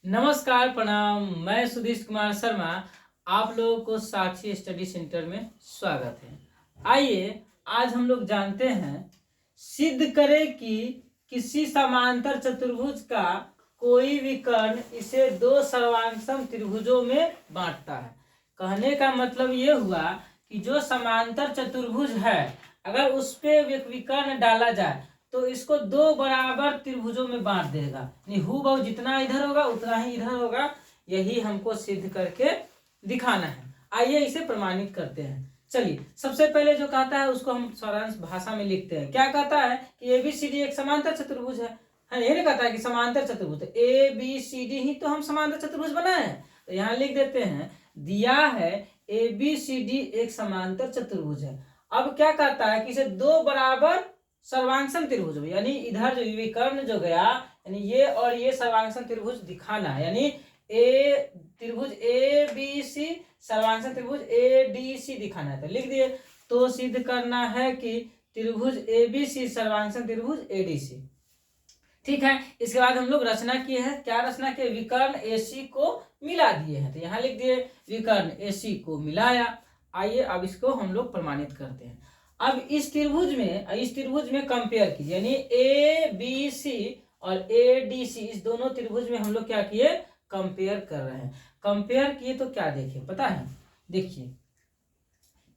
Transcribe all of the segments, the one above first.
नमस्कार, प्रणाम। मैं सुधीश कुमार शर्मा, आप लोगों को साक्षी स्टडी सेंटर में स्वागत है। आइए आज हम लोग जानते हैं, सिद्ध करें कि किसी समांतर चतुर्भुज का कोई भी कर्ण इसे दो सर्वांगसम त्रिभुजों में बांटता है। कहने का मतलब ये हुआ कि जो समांतर चतुर्भुज है, अगर उस पे एक विकर्ण डाला जाए तो इसको दो बराबर त्रिभुजों में बांट देगा। हूबहू जितना इधर होगा उतना ही इधर होगा। यही हमको सिद्ध करके दिखाना है। आइए इसे प्रमाणित करते हैं। चलिए, सबसे पहले जो कहता है उसको हम सारांश भाषा में लिखते हैं। क्या कहता है कि ABCD एक समांतर चतुर्भुज है। ये नहीं कहता है कि समांतर चतुर्भुज ABCD ही तो हम समांतर चतुर्भुज बनाए हैं। तो यहाँ लिख देते हैं, दिया है ABCD एक समांतर चतुर्भुज है। अब क्या कहता है कि इसे दो बराबर सर्वांगसम त्रिभुज, यानी इधर जो विकर्ण जो गया, यानी ये और ये सर्वांगसम त्रिभुज दिखाना है। यानी त्रिभुज ABC सर्वांगसम त्रिभुज ADC दिखाना है। तो लिख दिए, तो सिद्ध करना है कि त्रिभुज ABC सर्वांगसम त्रिभुज ADC। ठीक है, इसके बाद हम लोग रचना किए हैं। क्या रचना किए? विकर्ण AC को मिला दिए हैं। तो यहाँ लिख दिए विकर्ण AC को मिलाया। आइए अब इसको हम लोग प्रमाणित करते हैं। अब इस त्रिभुज में कंपेयर कीजिए, यानी ABC और ADC इस दोनों त्रिभुज में हम लोग क्या किए? कंपेयर कर रहे हैं। कंपेयर किए तो क्या देखे पता है? देखिए,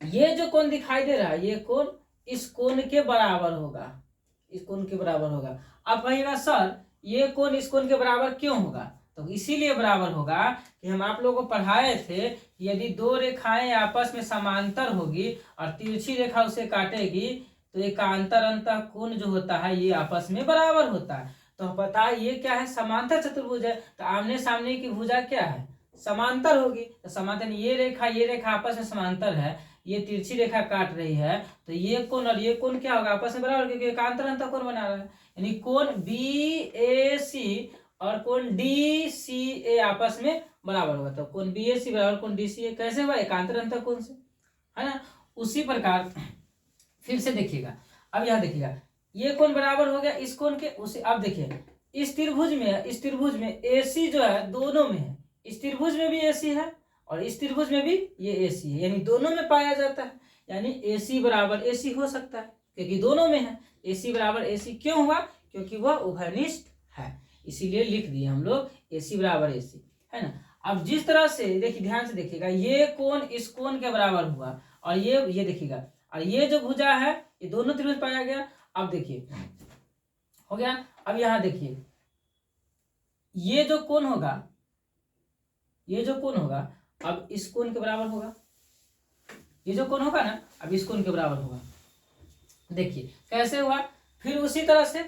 ये जो कोण दिखाई दे रहा है, ये कोण इस कोण के बराबर होगा। इस कोण के बराबर होगा। अब कहिएगा सर ये कोण इस कोण के बराबर क्यों होगा? तो इसीलिए बराबर होगा कि हम आप लोगों को पढ़ाए थे कि यदि दो रेखाएं आपस में समांतर होगी और तिरछी रेखा उसे काटेगी तो एकांतर अंतः कोण जो होता है ये आपस में बराबर होता है। तो पता है ये क्या है? समांतर चतुर्भुज है। तो आमने सामने की भुजा क्या है? समांतर होगी। तो समांतर ये रेखा आपस में समांतर है, ये तिरछी रेखा काट रही है, तो ये कोण और ये कोण क्या होगा? आपस में बराबर, क्योंकि एकांतर अंतः कोण बना रहा है। यानी कोण BAC और कोण DCA आपस में बराबर होगा। तो कोण BAC बराबर कोण DCA कैसे हुआ? एकांतर अंतः कोण से, है ना। उसी प्रकार फिर से देखिएगा, अब यहाँ देखिएगा, ये कोण बराबर हो गया इस कोण के। उसे अब देखिए, इस त्रिभुज में AC जो है दोनों में है। इस त्रिभुज में भी AC है और इस त्रिभुज में भी ये AC है, यानी दोनों में पाया जाता है। यानी AC बराबर AC हो सकता है क्योंकि दोनों में है। AC बराबर AC क्यों हुआ? क्योंकि वह उभयनिष्ठ है, इसीलिए लिख दिए हम लोग AC बराबर AC, है ना। अब जिस तरह से देखिए, ध्यान से देखिएगा, ये कोण इस कोण के बराबर हुआ और ये देखिएगा, और ये जो भुजा है ये दोनों त्रिभुज पाया गया। अब देखिए हो गया। अब यहाँ देखिए, ये जो कोण होगा अब इस कोण के बराबर होगा। ये जो कोण होगा ना अब इस कोण के बराबर होगा। देखिए कैसे हुआ। फिर उसी तरह से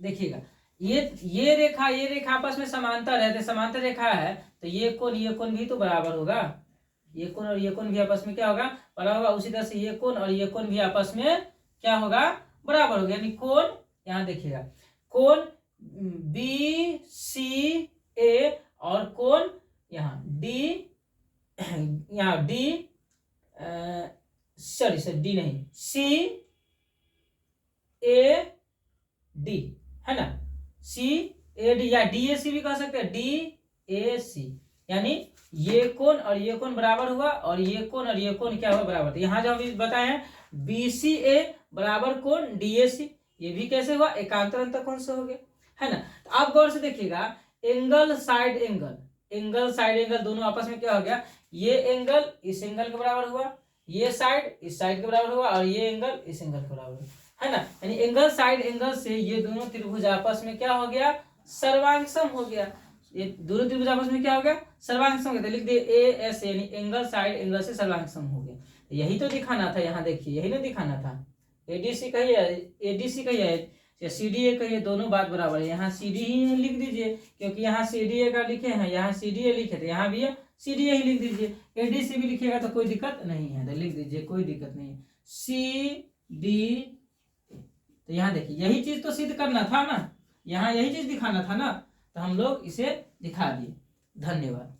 देखिएगा, ये रेखा आपस में समांतर है, तो समांतर रेखा है तो ये कोण भी तो बराबर होगा। ये कोण और ये कोण भी आपस में क्या होगा? बराबर होगा। उसी तरह से ये कोण और ये कोण भी आपस में क्या होगा? बराबर होगा। यानी कोण, यहाँ देखिएगा, कोण BCA और कोण यहाँ D नहीं, CAD, है ना। CAD या DAC भी कह सकते हैं, DAC। यानी ये कोण और ये कोण बराबर हुआ और ये कोण और ये कोण क्या हुआ? बराबर। यहाँ जो हम बताए हैं BCA बराबर कोण DAC, ये भी कैसे हुआ? एकांतर अंतः कोण से हो गया, है ना। तो आप गौर से देखिएगा, एंगल साइड एंगल दोनों आपस में क्या हो गया? ये एंगल इस एंगल के बराबर हुआ, ये साइड इस साइड के बराबर हुआ और ये एंगल इस एंगल के बराबर हुआ, है ना। यानी एंगल साइड एंगल से ये दोनों त्रिभुज आपस में क्या हो गया? सर्वांगसम हो गया। ये दोनों त्रिभुज आपस में क्या हो गया? सर्वांगसम हो गया। तो लिख दिए AS, यानी एंगल साइड एंगल से सर्वांगसम हो गया। यही तो दिखाना था। यहाँ देखिए, यही ना दिखाना था। ADC कहिए या CDA कहिए, दोनों बात बराबर है। यहाँ CD ही लिख दीजिए क्योंकि यहाँ CDA का लिखे हैं, यहाँ CDA लिखे थे, यहाँ भी CDA ही लिख दीजिए। ADC भी लिखिएगा तो कोई दिक्कत नहीं है, तो लिख दीजिए, कोई दिक्कत नहीं है, CD। तो यहाँ देखिए, यही चीज तो सिद्ध करना था ना, यहाँ यही चीज दिखाना था ना, तो हम लोग इसे दिखा दिए। धन्यवाद।